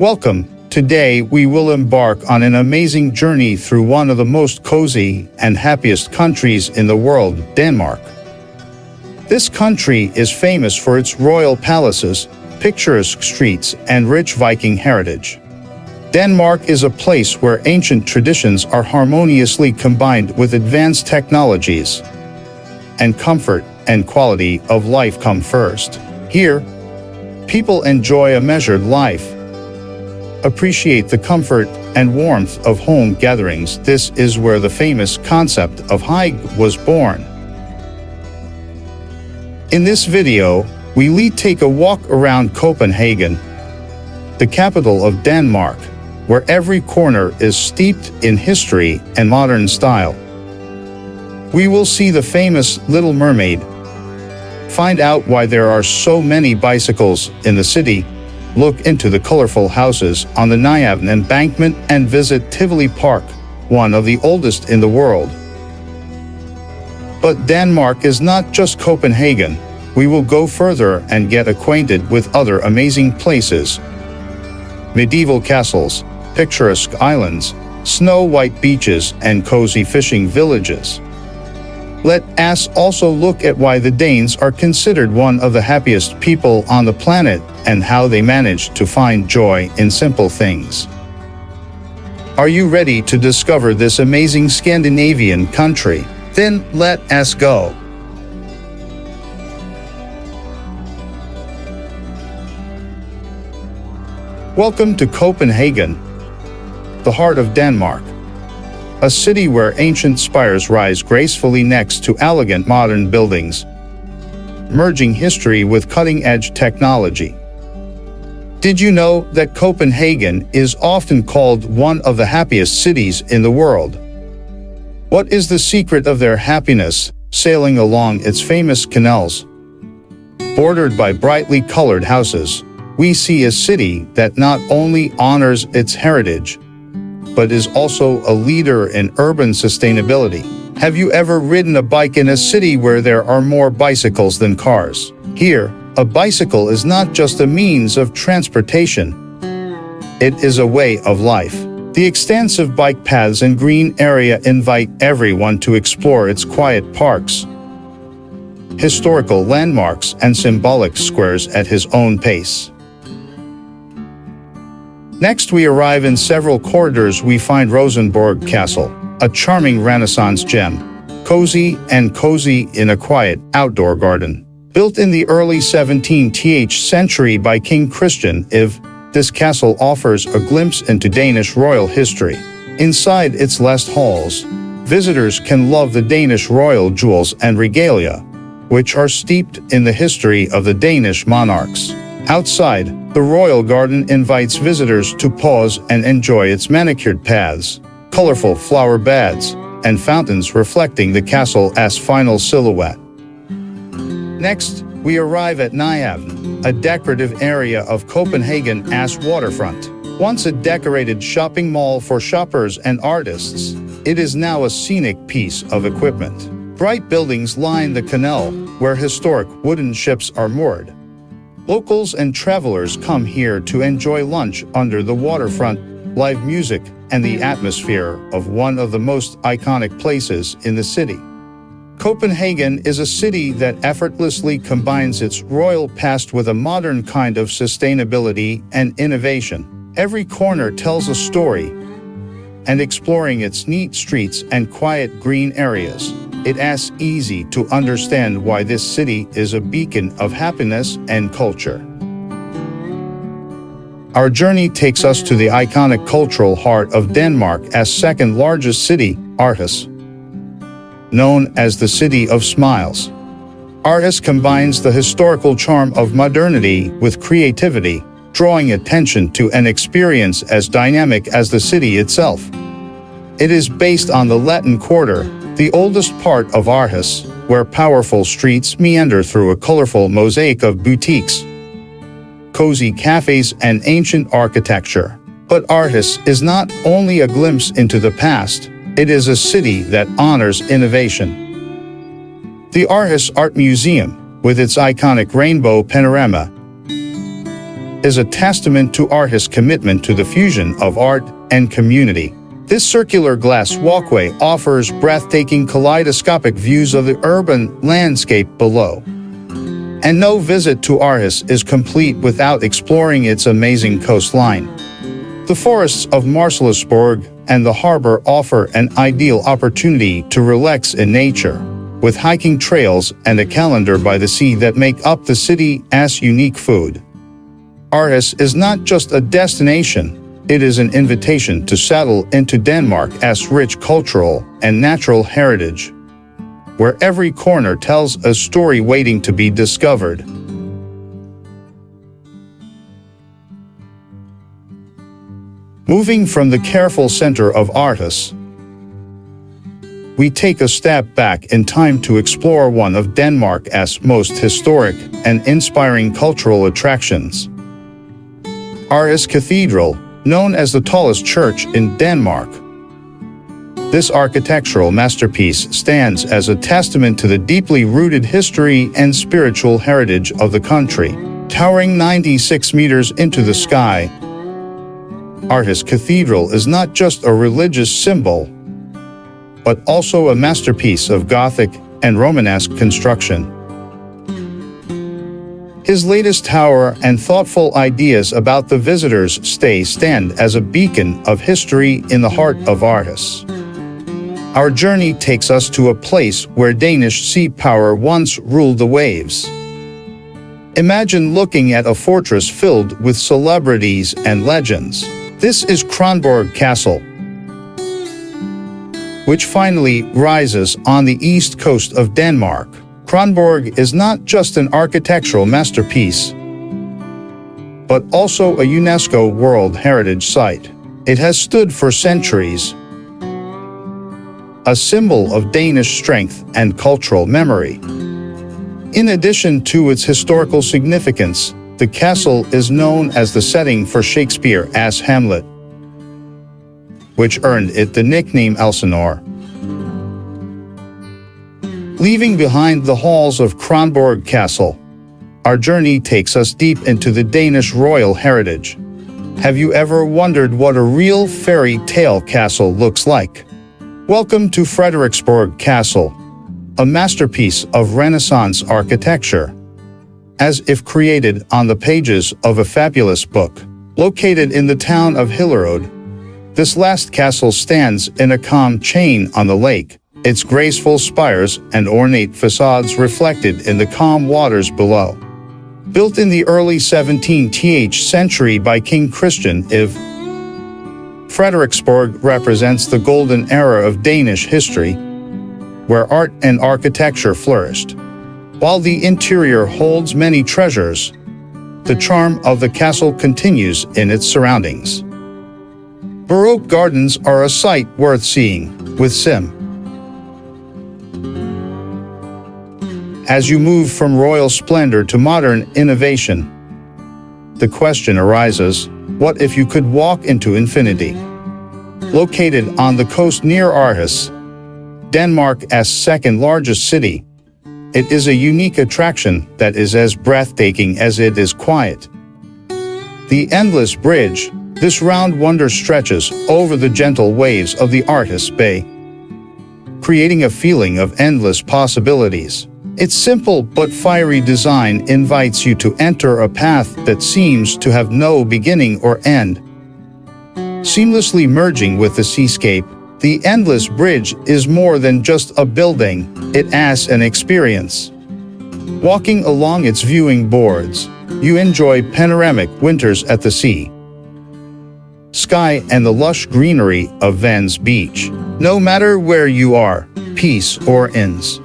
Welcome. Today we will embark on an amazing journey through one of the most cozy and happiest countries in the world, Denmark. This country is famous for its royal palaces, picturesque streets, and rich Viking heritage. Denmark is a place where ancient traditions are harmoniously combined with advanced technologies, and comfort and quality of life come first. Here, people enjoy a measured life, appreciate the comfort and warmth of home gatherings. This is where the famous concept of hygge was born. In this video, we take a walk around Copenhagen, the capital of Denmark, where every corner is steeped in history and modern style. We will see the famous Little Mermaid, find out why there are so many bicycles in the city, look into the colorful houses on the Nyhavn embankment, and visit Tivoli Park, one of the oldest in the world. But Denmark is not just Copenhagen. We will go further and get acquainted with other amazing places. Medieval castles, picturesque islands, snow-white beaches, and cozy fishing villages. Let us also look at why the Danes are considered one of the happiest people on the planet and how they manage to find joy in simple things. Are you ready to discover this amazing Scandinavian country? Then let us go. Welcome to Copenhagen, the heart of Denmark. A city where ancient spires rise gracefully next to elegant modern buildings, merging history with cutting-edge technology. Did you know that Copenhagen is often called one of the happiest cities in the world? What is the secret of their happiness? Sailing along its famous canals, bordered by brightly colored houses, we see a city that not only honors its heritage, but is also a leader in urban sustainability. Have you ever ridden a bike in a city where there are more bicycles than cars? Here, a bicycle is not just a means of transportation. It is a way of life. The extensive bike paths and green area invite everyone to explore its quiet parks, historical landmarks, and symbolic squares at his own pace. Next, we arrive in several corridors. We find Kronborg Castle, a charming Renaissance gem, cozy in a quiet outdoor garden. Built in the early 17th century by King Christian IV, this castle offers a glimpse into Danish royal history. Inside its last halls, visitors can love the Danish royal jewels and regalia, which are steeped in the history of the Danish monarchs. Outside, the royal garden invites visitors to pause and enjoy its manicured paths, colorful flower beds, and fountains reflecting the castle's final silhouette. Next, we arrive at Nyhavn, a decorative area of Copenhagen's waterfront. Once a decorated shopping mall for shoppers and artists, it is now a scenic piece of equipment. Bright buildings line the canal, where historic wooden ships are moored. Locals and travelers come here to enjoy lunch under the waterfront, live music, and the atmosphere of one of the most iconic places in the city. Copenhagen is a city that effortlessly combines its royal past with a modern kind of sustainability and innovation. Every corner tells a story, and exploring its neat streets and quiet green areas, it is easy to understand why this city is a beacon of happiness and culture. Our journey takes us to the iconic cultural heart of Denmark's second largest city, Aarhus. Known as the City of Smiles, Aarhus combines the historical charm of modernity with creativity, drawing attention to an experience as dynamic as the city itself. It is based on the Latin Quarter, the oldest part of Aarhus, where powerful streets meander through a colorful mosaic of boutiques, cozy cafes, and ancient architecture. But Aarhus is not only a glimpse into the past, it is a city that honors innovation. The Aarhus Art Museum, with its iconic rainbow panorama, is a testament to Aarhus' commitment to the fusion of art and community. This circular glass walkway offers breathtaking kaleidoscopic views of the urban landscape below. And no visit to Aarhus is complete without exploring its amazing coastline. The forests of Múlafossur and the harbor offer an ideal opportunity to relax in nature, with hiking trails and a calendar by the sea that make up the city's unique food. Aarhus is not just a destination, it is an invitation to settle into Denmark's rich cultural and natural heritage, where every corner tells a story waiting to be discovered. Moving from the careful center of Aarhus, we take a step back in time to explore one of Denmark's most historic and inspiring cultural attractions. Aarhus Cathedral, known as the tallest church in Denmark. This architectural masterpiece stands as a testament to the deeply rooted history and spiritual heritage of the country. Towering 96 meters into the sky, Aarhus Cathedral is not just a religious symbol, but also a masterpiece of Gothic and Romanesque construction. His latest tower and thoughtful ideas about the visitor's stay stand as a beacon of history in the heart of Aarhus. Our journey takes us to a place where Danish sea power once ruled the waves. Imagine looking at a fortress filled with celebrities and legends. This is Kronborg Castle, which finally rises on the east coast of Denmark. Kronborg is not just an architectural masterpiece, but also a UNESCO World Heritage Site. It has stood for centuries, a symbol of Danish strength and cultural memory. In addition to its historical significance, the castle is known as the setting for Shakespeare's Hamlet, which earned it the nickname Elsinore. Leaving behind the halls of Kronborg Castle, our journey takes us deep into the Danish royal heritage. Have you ever wondered what a real fairy tale castle looks like? Welcome to Frederiksborg Castle, a masterpiece of Renaissance architecture, as if created on the pages of a fabulous book. Located in the town of Hillerød, this last castle stands in a calm chain on the lake, its graceful spires and ornate facades reflected in the calm waters below. Built in the early 17th century by King Christian IV, Frederiksborg represents the golden era of Danish history, where art and architecture flourished. While the interior holds many treasures, the charm of the castle continues in its surroundings. Baroque gardens are a sight worth seeing, with Sim. As you move from royal splendor to modern innovation, the question arises, what if you could walk into infinity? Located on the coast near Aarhus, Denmark's second largest city, it is a unique attraction that is as breathtaking as it is quiet. The Endless Bridge, this round wonder stretches over the gentle waves of the Aarhus Bay, creating a feeling of endless possibilities. Its simple but fiery design invites you to enter a path that seems to have no beginning or end. Seamlessly merging with the seascape, the Endless Bridge is more than just a building, it is an experience. Walking along its viewing boards, you enjoy panoramic winters at the sea, sky and the lush greenery of Vans Beach. No matter where you are, peace or inns.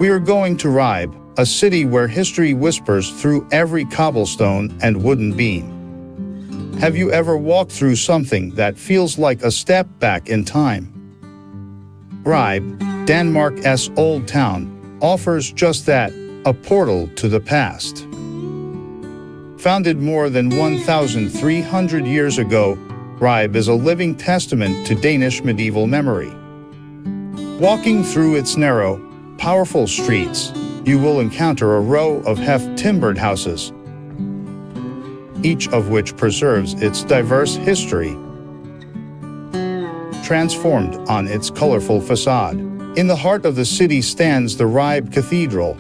We are going to Ribe, a city where history whispers through every cobblestone and wooden beam. Have you ever walked through something that feels like a step back in time? Ribe, Denmark's old town, offers just that, a portal to the past. Founded more than 1,300 years ago, Ribe is a living testament to Danish medieval memory. Walking through its narrow, powerful streets, you will encounter a row of half-timbered houses, each of which preserves its diverse history, transformed on its colorful facade. In the heart of the city stands the Ribe Cathedral,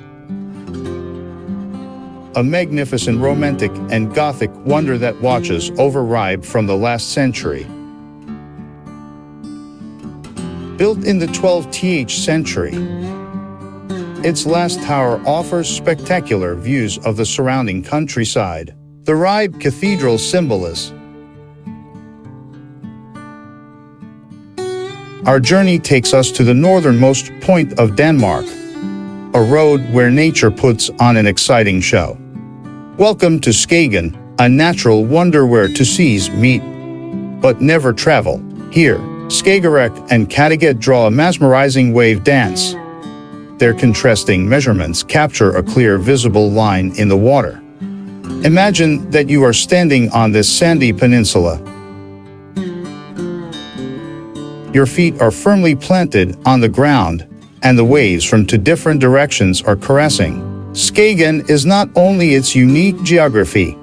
a magnificent romantic and Gothic wonder that watches over Ribe from the last century. Built in the 12th century, its last tower offers spectacular views of the surrounding countryside. The Ribe Cathedral symbolism. Our journey takes us to the northernmost point of Denmark, a road where nature puts on an exciting show. Welcome to Skagen, a natural wonder where two seas meet, but never travel. Here, Skagerrak and Kattegat draw a mesmerizing wave dance. Their contrasting measurements capture a clear visible line in the water. Imagine that you are standing on this sandy peninsula. Your feet are firmly planted on the ground, and the waves from two different directions are caressing. Skagen is not only its unique geography,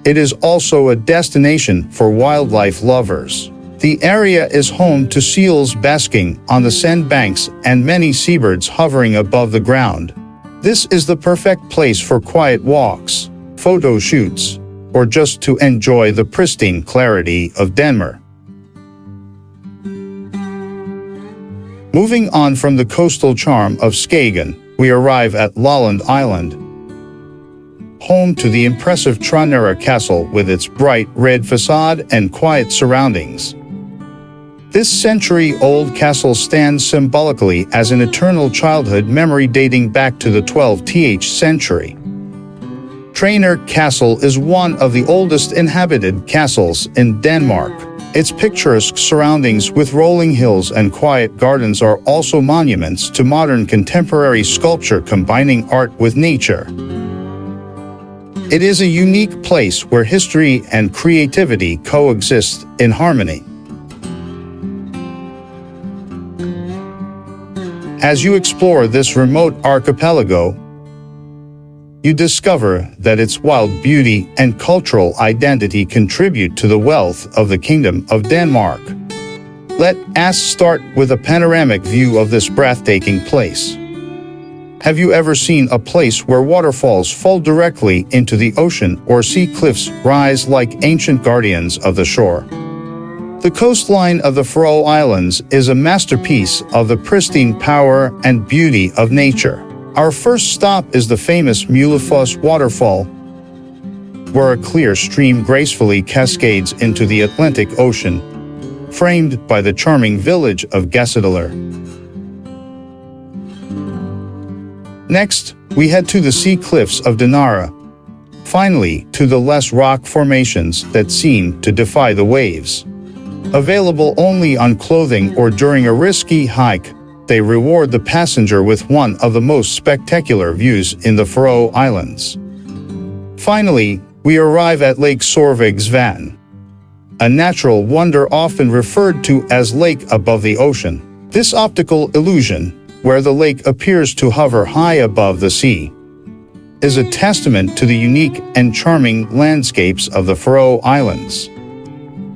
it is also a destination for wildlife lovers. The area is home to seals basking on the sandbanks and many seabirds hovering above the ground. This is the perfect place for quiet walks, photo shoots, or just to enjoy the pristine clarity of Denmark. Moving on from the coastal charm of Skagen, we arrive at Lolland Island, home to the impressive Tranekaer Castle with its bright red facade and quiet surroundings. This century-old castle stands symbolically as an eternal childhood memory dating back to the 12th century. Tranekaer Castle is one of the oldest inhabited castles in Denmark. Its picturesque surroundings with rolling hills and quiet gardens are also monuments to modern contemporary sculpture combining art with nature. It is a unique place where history and creativity coexist in harmony. As you explore this remote archipelago, you discover that its wild beauty and cultural identity contribute to the wealth of the Kingdom of Denmark. Let us start with a panoramic view of this breathtaking place. Have you ever seen a place where waterfalls fall directly into the ocean or sea cliffs rise like ancient guardians of the shore? The coastline of the Faroe Islands is a masterpiece of the pristine power and beauty of nature. Our first stop is the famous Múlafossur waterfall, where a clear stream gracefully cascades into the Atlantic Ocean, framed by the charming village of Gassadalur. Next, we head to the sea cliffs of Drangarnir, finally to the less rock formations that seem to defy the waves. Available only on clothing or during a risky hike, they reward the passenger with one of the most spectacular views in the Faroe Islands. Finally, we arrive at Lake Sørvágsvatn, a natural wonder often referred to as lake above the ocean. This optical illusion, where the lake appears to hover high above the sea, is a testament to the unique and charming landscapes of the Faroe Islands.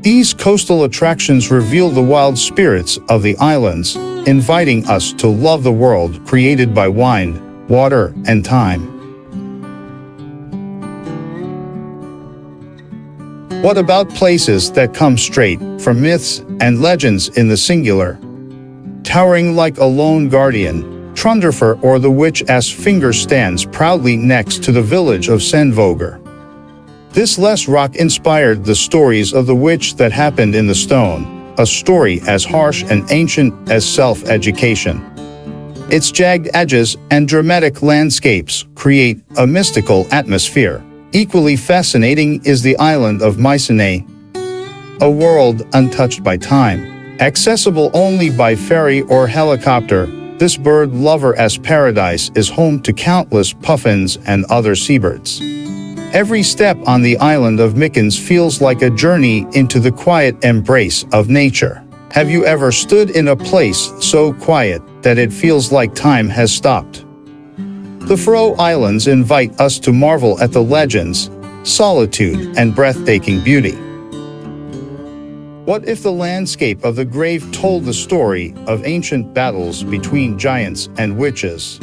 These coastal attractions reveal the wild spirits of the islands, inviting us to love the world created by wind, water, and time. What about places that come straight from myths and legends in the singular? Towering like a lone guardian, Trøllkonufingur or the witch's finger stands proudly next to the village of Sørvágsvatn. This less rock inspired the stories of the witch that happened in the stone, a story as harsh and ancient as self-education. Its jagged edges and dramatic landscapes create a mystical atmosphere. Equally fascinating is the island of Mykines, a world untouched by time. Accessible only by ferry or helicopter, this bird lover's paradise is home to countless puffins and other seabirds. Every step on the island of Mykines feels like a journey into the quiet embrace of nature. Have you ever stood in a place so quiet that it feels like time has stopped? The Faroe Islands invite us to marvel at the legends, solitude, and breathtaking beauty. What if the landscape of the grave told the story of ancient battles between giants and witches?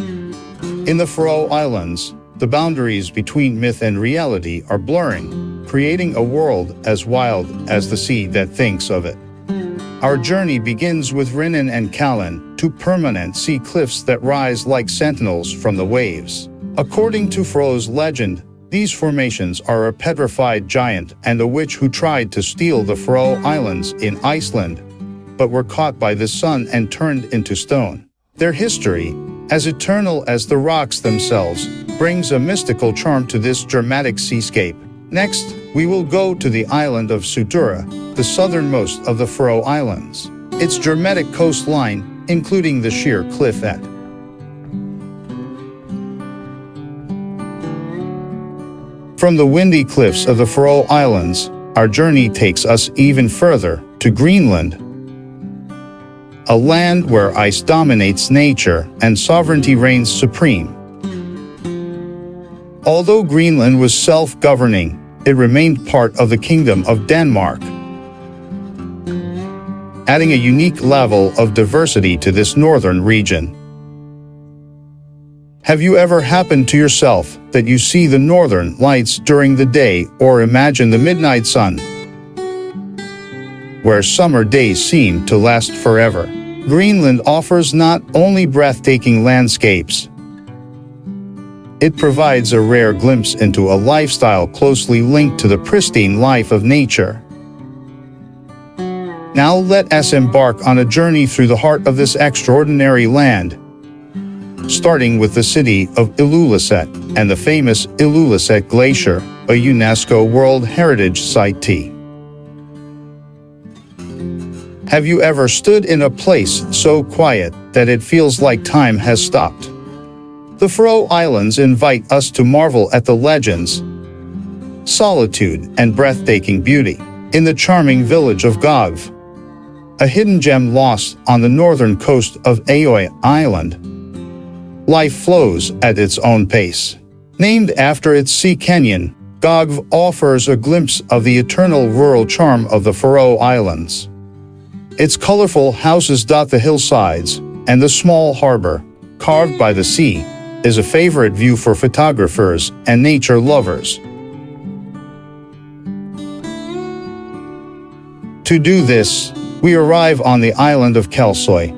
In the Faroe Islands, the boundaries between myth and reality are blurring, creating a world as wild as the sea that thinks of it. Our journey begins with Grenen and Kalsoy, two permanent sea cliffs that rise like sentinels from the waves. According to Faroe's legend, these formations are a petrified giant and a witch who tried to steal the Faroe Islands in Iceland, but were caught by the sun and turned into stone. Their history, as eternal as the rocks themselves, brings a mystical charm to this dramatic seascape. Next, we will go to the island of Sutura, the southernmost of the Faroe Islands. Its dramatic coastline, including the sheer cliff edge. From the windy cliffs of the Faroe Islands, our journey takes us even further, to Greenland, a land where ice dominates nature and sovereignty reigns supreme. Although Greenland was self-governing, it remained part of the Kingdom of Denmark, adding a unique level of diversity to this northern region. Have you ever happened to yourself that you see the northern lights during the day or imagine the midnight sun, where summer days seem to last forever? Greenland offers not only breathtaking landscapes, it provides a rare glimpse into a lifestyle closely linked to the pristine life of nature. Now let us embark on a journey through the heart of this extraordinary land, starting with the city of Ilulissat and the famous Ilulissat Glacier, a UNESCO World Heritage Site. Have you ever stood in a place so quiet that it feels like time has stopped? The Faroe Islands invite us to marvel at the legends, solitude, and breathtaking beauty. In the charming village of Gjógv, a hidden gem lost on the northern coast of Aoy Island, life flows at its own pace. Named after its sea canyon, Gjógv offers a glimpse of the eternal rural charm of the Faroe Islands. Its colorful houses dot the hillsides, and the small harbor, carved by the sea, is a favorite view for photographers and nature lovers. To do this, we arrive on the island of Kalsoy,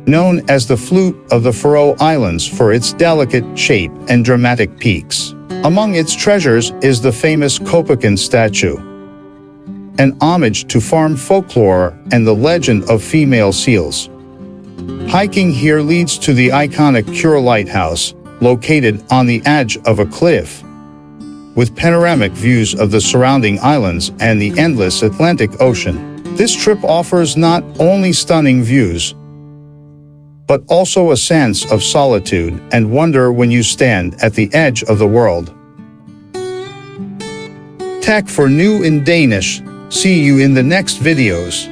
known as the Flute of the Faroe Islands for its delicate shape and dramatic peaks. Among its treasures is the famous Copenhagen statue, an homage to farm folklore and the legend of female seals. Hiking here leads to the iconic Kure Lighthouse, located on the edge of a cliff, with panoramic views of the surrounding islands and the endless Atlantic Ocean. This trip offers not only stunning views, but also a sense of solitude and wonder when you stand at the edge of the world. Tak for nu in Danish. See you in the next videos.